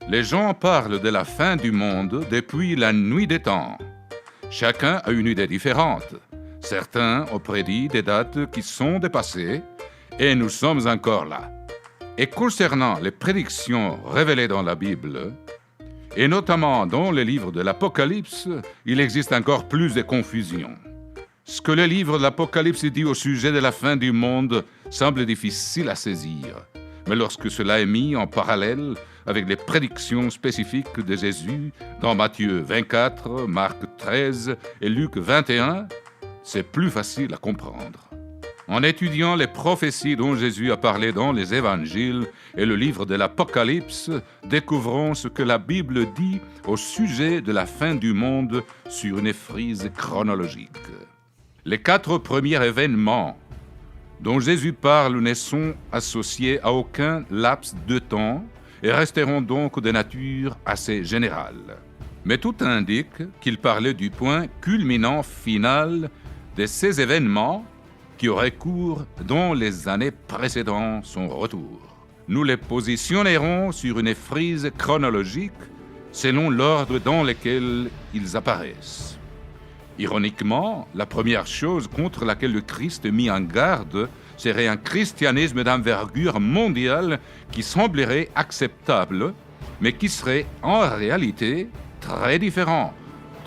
Les gens parlent de la fin du monde depuis la nuit des temps. Chacun a une idée différente. Certains ont prédit des dates qui sont dépassées et nous sommes encore là. Et concernant les prédictions révélées dans la Bible, et notamment dans le livre de l'Apocalypse, il existe encore plus de confusion. Ce que le livre de l'Apocalypse dit au sujet de la fin du monde semble difficile à saisir. Mais lorsque cela est mis en parallèle avec les prédictions spécifiques de Jésus dans Matthieu 24, Marc 13 et Luc 21, c'est plus facile à comprendre. En étudiant les prophéties dont Jésus a parlé dans les évangiles et le livre de l'Apocalypse, découvrons ce que la Bible dit au sujet de la fin du monde sur une frise chronologique. Les 4 premiers événements dont Jésus parle ne sont associés à aucun laps de temps et resteront donc de nature assez générale. Mais tout indique qu'il parlait du point culminant final de ces événements qui auraient cours dans les années précédant son retour. Nous les positionnerons sur une frise chronologique selon l'ordre dans lequel ils apparaissent. Ironiquement, la première chose contre laquelle le Christ est mis en garde serait un christianisme d'envergure mondiale qui semblerait acceptable, mais qui serait en réalité très différent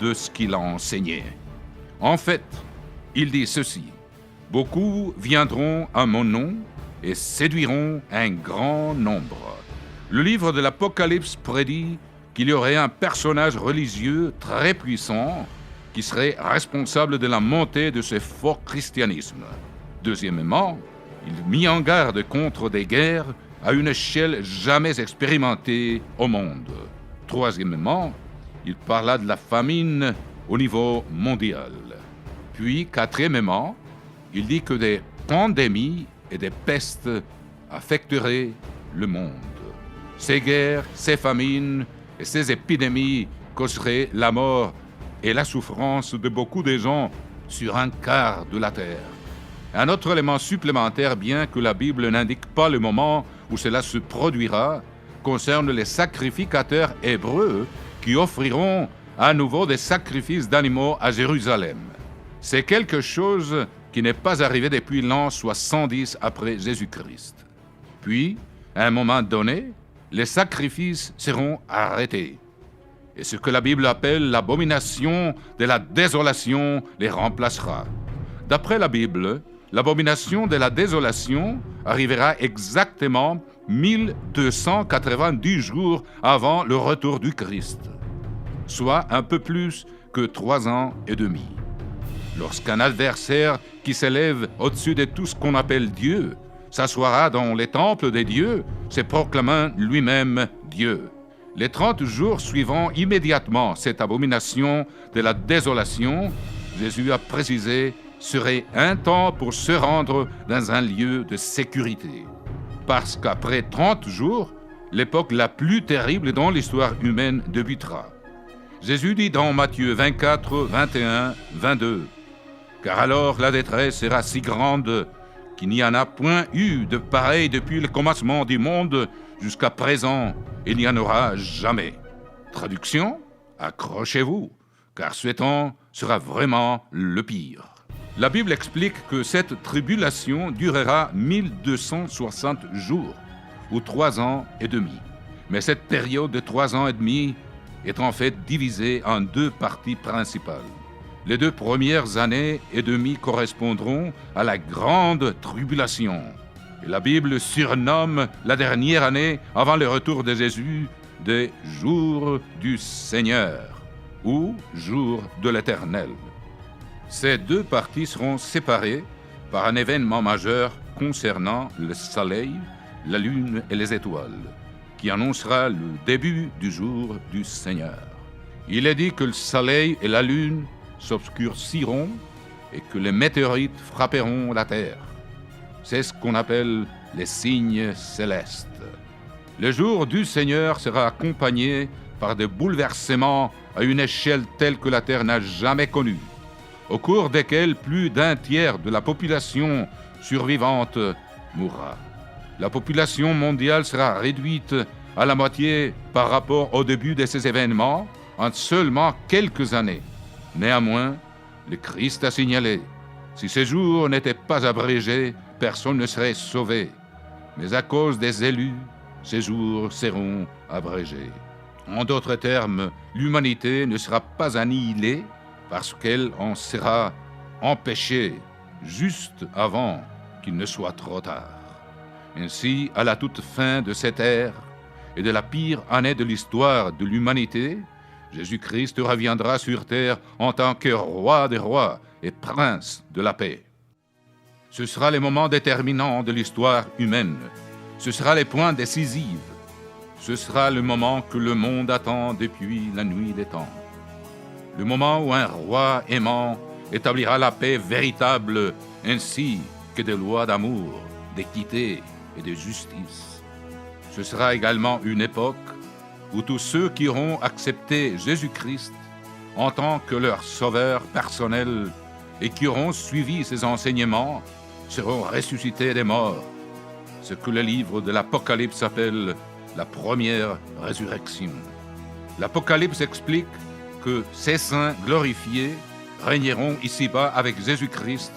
de ce qu'il a enseigné. En fait, il dit ceci: « Beaucoup viendront à mon nom et séduiront un grand nombre. » Le livre de l'Apocalypse prédit qu'il y aurait un personnage religieux très puissant qui serait responsable de la montée de ce faux christianisme. Deuxièmement, il mit en garde contre des guerres à une échelle jamais expérimentée au monde. Troisièmement, il parla de la famine au niveau mondial. Puis, quatrièmement, il dit que des pandémies et des pestes affecteraient le monde. Ces guerres, ces famines et ces épidémies causeraient la mort et la souffrance de beaucoup de gens sur un quart de la terre. Un autre élément supplémentaire, bien que la Bible n'indique pas le moment où cela se produira, concerne les sacrificateurs hébreux qui offriront à nouveau des sacrifices d'animaux à Jérusalem. C'est quelque chose qui n'est pas arrivé depuis l'an 70 après Jésus-Christ. Puis, à un moment donné, les sacrifices seront arrêtés. Et ce que la Bible appelle l'abomination de la désolation les remplacera. D'après la Bible, l'abomination de la désolation arrivera exactement 1290 jours avant le retour du Christ, soit un peu plus que 3 ans et demi. Lorsqu'un adversaire qui s'élève au-dessus de tout ce qu'on appelle Dieu s'assoira dans les temples des dieux, se proclamant lui-même Dieu. Les 30 jours suivant immédiatement cette abomination de la désolation, Jésus a précisé, serait un temps pour se rendre dans un lieu de sécurité. Parce qu'après 30 jours, l'époque la plus terrible dans l'histoire humaine débutera. Jésus dit dans Matthieu 24, 21, 22, « Car alors la détresse sera si grande qu'il n'y en a point eu de pareil depuis le commencement du monde jusqu'à présent, il n'y en aura jamais. » Traduction, accrochez-vous, car ce temps sera vraiment le pire. La Bible explique que cette tribulation durera 1260 jours, ou 3 ans et demi. Mais cette période de 3 ans et demi est en fait divisée en 2 parties principales. Les 2 premières années et demie correspondront à la grande tribulation. Et la Bible surnomme la dernière année avant le retour de Jésus des jours du Seigneur ou jours de l'Éternel. Ces 2 parties seront séparées par un événement majeur concernant le soleil, la lune et les étoiles, qui annoncera le début du jour du Seigneur. Il est dit que le soleil et la lune s'obscurciront et que les météorites frapperont la terre. C'est ce qu'on appelle les signes célestes. Le jour du Seigneur sera accompagné par des bouleversements à une échelle telle que la terre n'a jamais connue, au cours desquels plus d'un tiers de la population survivante mourra. La population mondiale sera réduite à la moitié par rapport au début de ces événements en seulement quelques années. Néanmoins, le Christ a signalé, si ces jours n'étaient pas abrégés, personne ne serait sauvé. Mais à cause des élus, ces jours seront abrégés. En d'autres termes, l'humanité ne sera pas annihilée parce qu'elle en sera empêchée juste avant qu'il ne soit trop tard. Ainsi, à la toute fin de cette ère et de la pire année de l'histoire de l'humanité, Jésus-Christ reviendra sur terre en tant que roi des rois et prince de la paix. Ce sera les moments déterminants de l'histoire humaine. Ce sera les points décisifs. Ce sera le moment que le monde attend depuis la nuit des temps. Le moment où un roi aimant établira la paix véritable ainsi que des lois d'amour, d'équité et de justice. Ce sera également une époque où tous ceux qui auront accepté Jésus-Christ en tant que leur sauveur personnel et qui auront suivi ses enseignements seront ressuscités des morts, ce que le livre de l'Apocalypse appelle la première résurrection. L'Apocalypse explique que ces saints glorifiés régneront ici-bas avec Jésus-Christ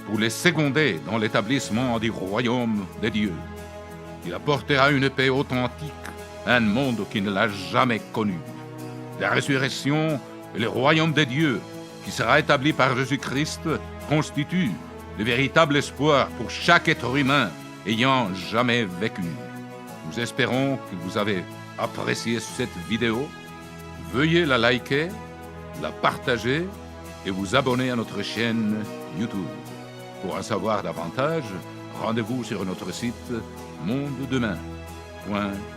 pour les seconder dans l'établissement du royaume de Dieu. Il apportera une paix authentique à un monde qui ne l'a jamais connue. La résurrection et le royaume de Dieu qui sera établi par Jésus-Christ constitue le véritable espoir pour chaque être humain ayant jamais vécu. Nous espérons que vous avez apprécié cette vidéo. Veuillez la liker, la partager et vous abonner à notre chaîne YouTube. Pour en savoir davantage, rendez-vous sur notre site mondedemain.com.